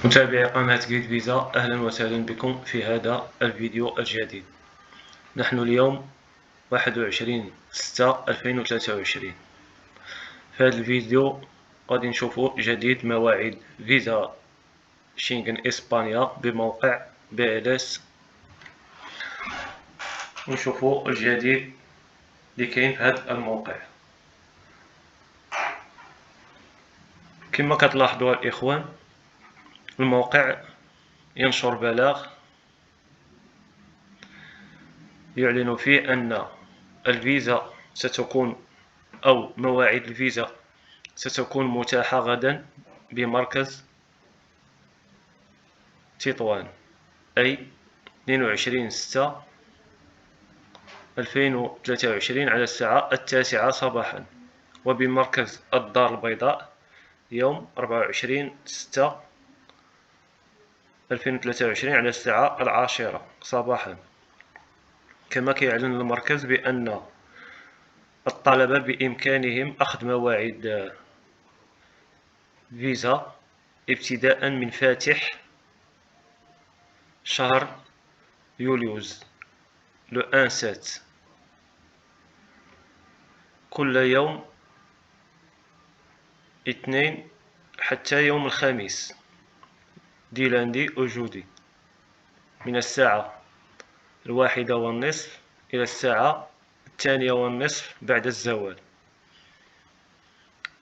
متابعي قناة جيد فيزا، أهلا وسهلا بكم في هذا الفيديو الجديد. نحن اليوم 21/6/2023. في هذا الفيديو غادي نشوفوا جديد مواعيد فيزا شنغن إسبانيا بموقع BLS، ونشوفوا الجديد اللي كاين في هذا الموقع. كما كتلاحظوا الإخوان، الموقع ينشر بلاغ يعلن فيه أن الفيزا ستكون أو مواعيد الفيزا ستكون متاحة غدا بمركز تطوان، أي 22/6/2023 على الساعة 9 صباحا، وبمركز الدار البيضاء يوم 24/6/2023 على الساعة 10 صباحا. كما كيعلن المركز بأن الطلبة بإمكانهم أخذ مواعيد فيزا ابتداء من فاتح شهر يوليوز لو 1/7 كل يوم اثنين حتى يوم الخميس، دي لاندي أو جودي، من الساعة 1:30 إلى الساعة 2:30 بعد الزوال.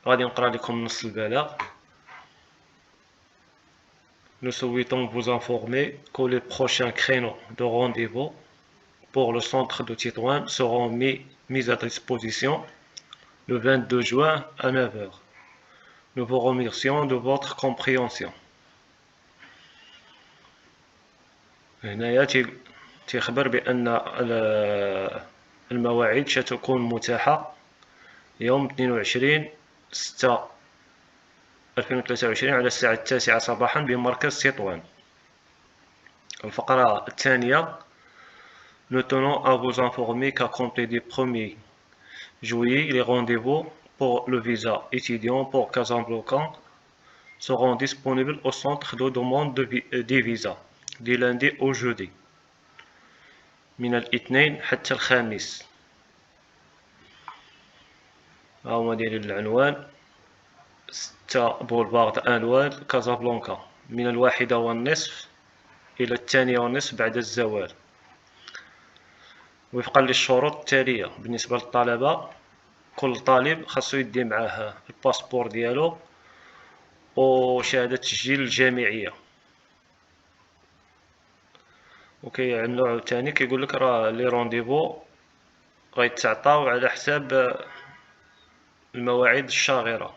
غادي نقرأ لكم نص البلاغ. Nous souhaitons vous informer que les prochains créneaux de rendez-vous pour le centre de Tétouan seront mis à disposition le 22 juin à 9h. Nous vous remercions de votre compréhension. هنايا تيخبر بأن المواعيد ستكون متاحة يوم 22/6/2023 على الساعة 9 صباحا بمركز تطوان. الفقرة الثانية: Nous tenons à vous informer qu'à compter du 1er juillet, les rendez-vous pour le visa étudiant pour Casablanca seront disponibles au centre de demande des visas du lundi au jeudi من الاثنين حتى الخامس. هاهما دايرين العنوان: 6 بولفارد أنوال كازابلانكا، من 1:30 إلى 2:30 بعد الزوال، وفقا للشروط التالية. بالنسبة للطلبة، كل طالب خاصو يدي معاه الباسبور ديالو وشهادة تسجيل الجامعية. وكيعنو عاوتاني كيقولك راه لي رونديفو غيتعطاو على حساب المواعيد الشاغرة.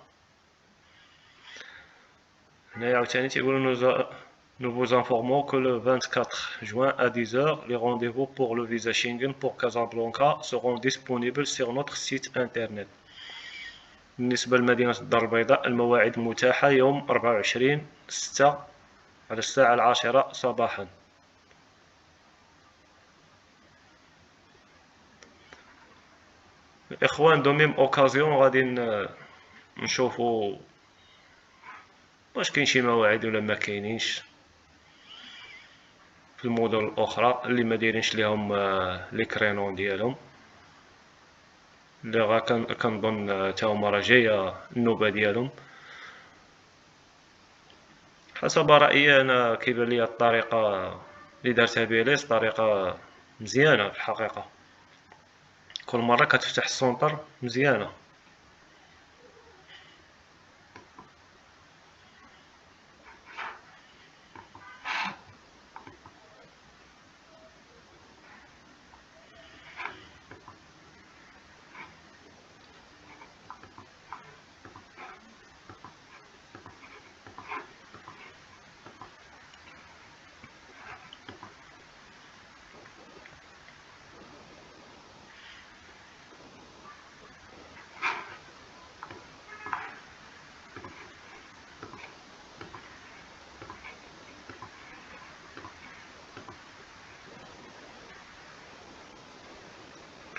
هنايا عاوتاني تيقولو Nous vous informons que le 24 juin à 10h, les rendez-vous pour le visa Schengen pour Casablanca seront disponibles sur notre site internet. بالنسبة لمدينة الدار البيضاء، المواعيد متاحة يوم 24/6 على الساعة 10 صباحا. الإخوان دو ميم أوكازيون غادي نشوفو واش كاين شي مواعيد ولا ما كاينينش في المدن الأخرى اللي ما دايرينش ليهم لي كرينون ديالهم، اللي غا كنظن تا هما راه جاية النوبة ديالهم. حسب رأيي أنا كيبان ليا الطريقة اللي دارتها بيليس طريقة مزيانة في الحقيقة، كل مرة كتفتح السونطر مزيانة.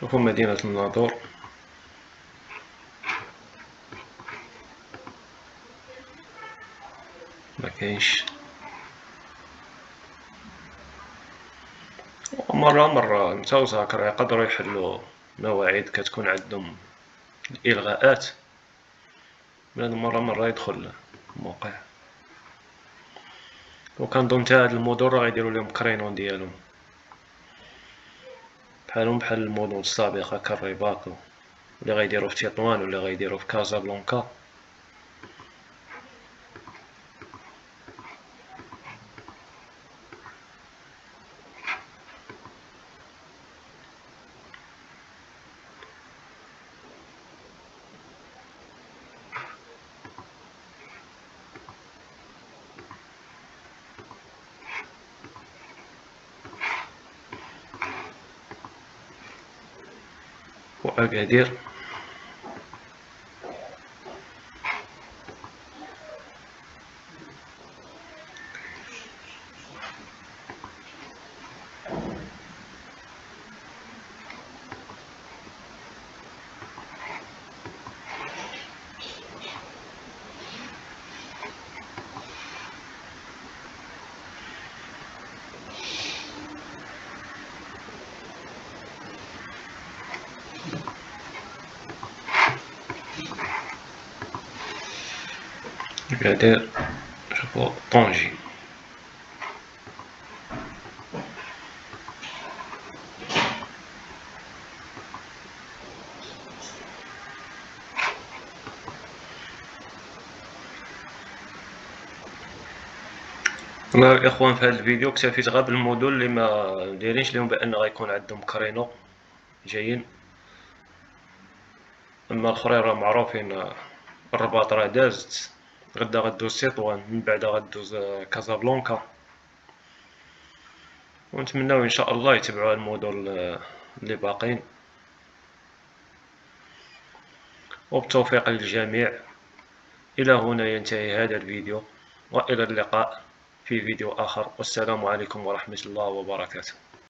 شوفوا مدينة الناظور، ما كاينش مرة نتا وزاكرا يقدروا يحلوا مواعيد كتكون عندهم الإلغاءات، بنادم مرة يدخل الموقع، وكنظن تا هاد المدن راه غيديرو ليهم كرينون ديالهم بحالهم بحال المدن السابقة كالرباط، ولا غيديرو في تطوان ولا غيديرو في كازابلانكا. وأكادير أكادير شوفو طنجي. أنا الإخوان في هاد الفيديو اكتفيت غير بالمدن اللي مدايرينش ليهم بأن غيكون عندهم كرينو جايين، أما الآخرين راه معروفين. الرباط راه دازت، غدا غدوز تطوان، من بعدا غدوز كازابلانكا، ونتمناو إن شاء الله يتبعوا المدن اللي باقين، وبالتوفيق للجميع. إلى هنا ينتهي هذا الفيديو، وإلى اللقاء في فيديو آخر، والسلام عليكم ورحمة الله وبركاته.